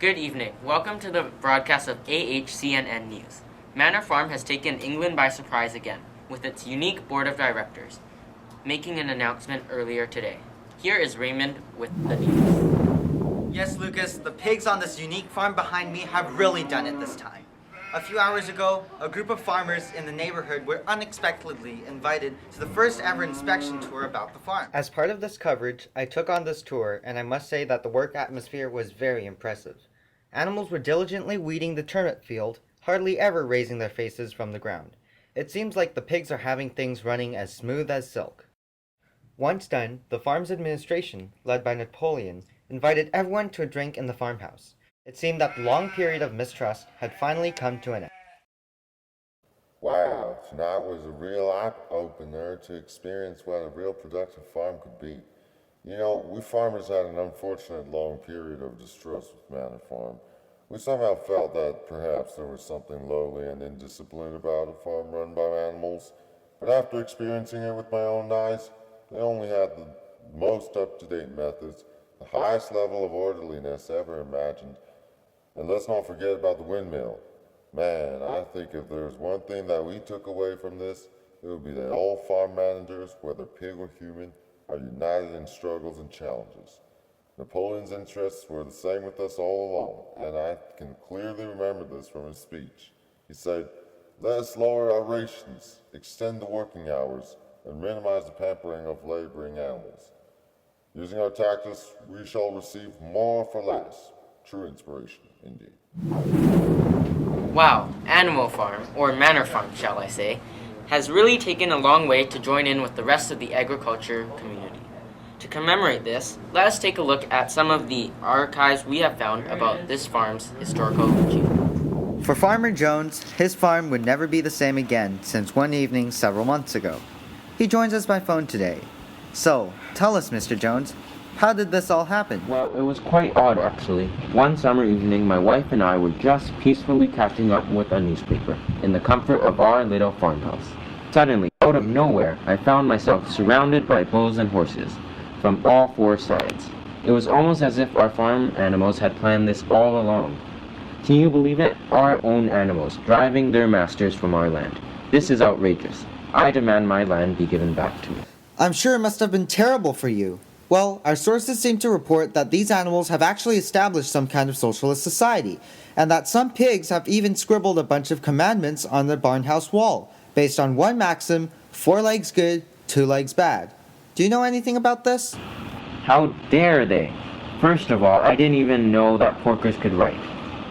Good evening. Welcome to the broadcast of AHCNN News. Manor Farm has taken England by surprise again, with its unique board of directors, making an announcement earlier today. Here is Raymond with the news. Yes, Lucas, the pigs on this unique farm behind me have really done it this time. A few hours ago, a group of farmers in the neighborhood were unexpectedly invited to the first ever inspection tour about the farm. As part of this coverage, I took on this tour, and I must say that the work atmosphere was very impressive. Animals were diligently weeding the turnip field, hardly ever raising their faces from the ground. It seems like the pigs are having things running as smooth as silk. Once done, the farm's administration, led by Napoleon, invited everyone to a drink in the farmhouse. It seemed that the long period of mistrust had finally come to an end. Wow, tonight was a real eye-opener to experience what a real productive farm could be. You know, we farmers had an unfortunate long period of distrust with Manor Farm. We somehow felt that perhaps there was something lowly and indisciplined about a farm run by animals, but after experiencing it with my own eyes, they only had the most up-to-date methods, the highest level of orderliness ever imagined. And let's not forget about the windmill. Man, I think if there's one thing that we took away from this, it would be that all farm managers, whether pig or human, are united in struggles and challenges. Napoleon's interests were the same with us all along, and I can clearly remember this from his speech. He said, "Let us lower our rations, extend the working hours, and minimize the pampering of laboring animals. Using our tactics, we shall receive more for less." True inspiration, indeed. Wow, Animal Farm, or Manor Farm shall I say, has really taken a long way to join in with the rest of the agriculture community. To commemorate this, let us take a look at some of the archives we have found about this farm's historical achievements. For Farmer Jones, his farm would never be the same again since one evening several months ago. He joins us by phone today. So, tell us, Mr. Jones, how did this all happen? Well, it was quite odd, actually. One summer evening, my wife and I were just peacefully catching up with a newspaper in the comfort of our little farmhouse. Suddenly, out of nowhere, I found myself surrounded by bulls and horses from all four sides. It was almost as if our farm animals had planned this all along. Can you believe it? Our own animals, driving their masters from our land. This is outrageous. I demand my land be given back to me. I'm sure it must have been terrible for you. Well, our sources seem to report that these animals have actually established some kind of socialist society, and that some pigs have even scribbled a bunch of commandments on the barnhouse wall, based on one maxim: 4 legs good, 2 legs bad. Do you know anything about this? How dare they? First of all, I didn't even know that porkers could write.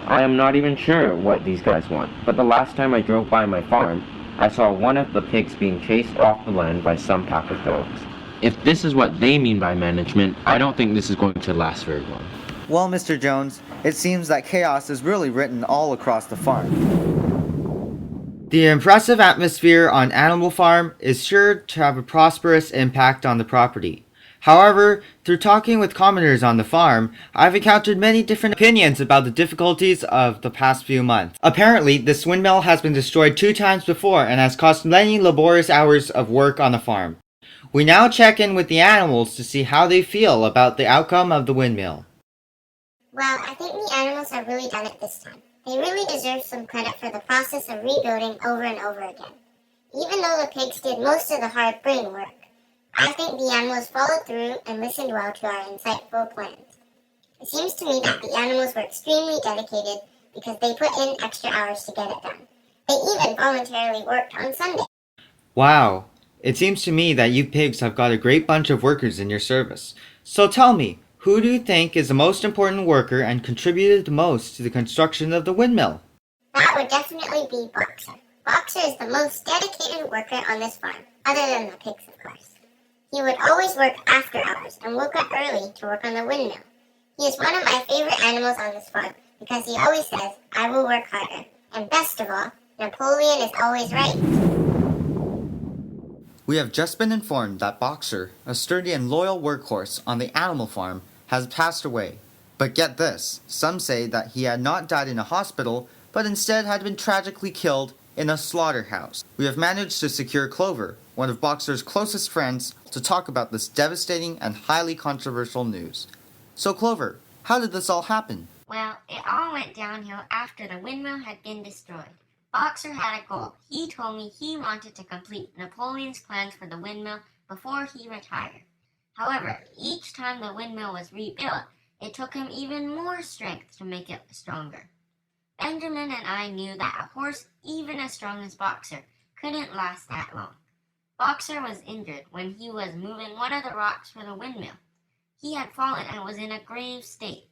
I am not even sure what these guys want, but the last time I drove by my farm, I saw one of the pigs being chased off the land by some pack of dogs. If this is what they mean by management, I don't think this is going to last very long. Well, Mr. Jones, it seems that chaos is really written all across the farm. The impressive atmosphere on Animal Farm is sure to have a prosperous impact on the property. However, through talking with commoners on the farm, I've encountered many different opinions about the difficulties of the past few months. Apparently, this windmill has been destroyed 2 times before and has cost many laborious hours of work on the farm. We now check in with the animals to see how they feel about the outcome of the windmill. Well, I think the animals have really done it this time. They really deserve some credit for the process of rebuilding over and over again. Even though the pigs did most of the hard brain work, I think the animals followed through and listened well to our insightful plans. It seems to me that the animals were extremely dedicated because they put in extra hours to get it done. They even voluntarily worked on Sunday. Wow, it seems to me that you pigs have got a great bunch of workers in your service. So tell me, who do you think is the most important worker and contributed the most to the construction of the windmill? That would definitely be Boxer. Boxer is the most dedicated worker on this farm, other than the pigs, of course. He would always work after hours and woke up early to work on the windmill. He is one of my favorite animals on this farm because he always says, "I will work harder." And best of all, Napoleon is always right. We have just been informed that Boxer, a sturdy and loyal workhorse on the animal farm, has passed away. But get this, some say that he had not died in a hospital, but instead had been tragically killed in a slaughterhouse. We have managed to secure Clover, one of Boxer's closest friends, to talk about this devastating and highly controversial news. So Clover, how did this all happen? Well, it all went downhill after the windmill had been destroyed. Boxer had a goal. He told me he wanted to complete Napoleon's plans for the windmill before he retired. However, each time the windmill was rebuilt, it took him even more strength to make it stronger. Benjamin and I knew that a horse, even as strong as Boxer, couldn't last that long. Boxer was injured when he was moving one of the rocks for the windmill. He had fallen and was in a grave state.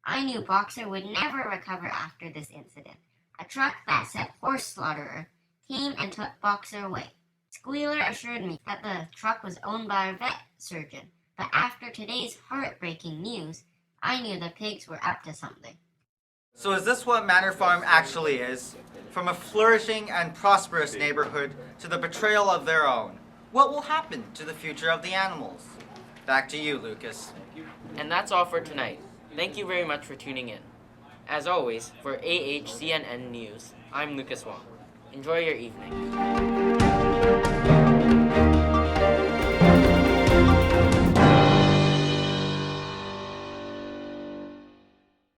I knew Boxer would never recover after this incident. A truck that said horse slaughterer came and took Boxer away. Squealer assured me that the truck was owned by a vet surgeon, but after today's heartbreaking news, I knew the pigs were up to something. So is this what Manor Farm actually is? From a flourishing and prosperous neighborhood to the betrayal of their own. What will happen to the future of the animals? Back to you, Lucas. And that's all for tonight. Thank you very much for tuning in. As always, for AHCNN News, I'm Lucas Wong. Enjoy your evening.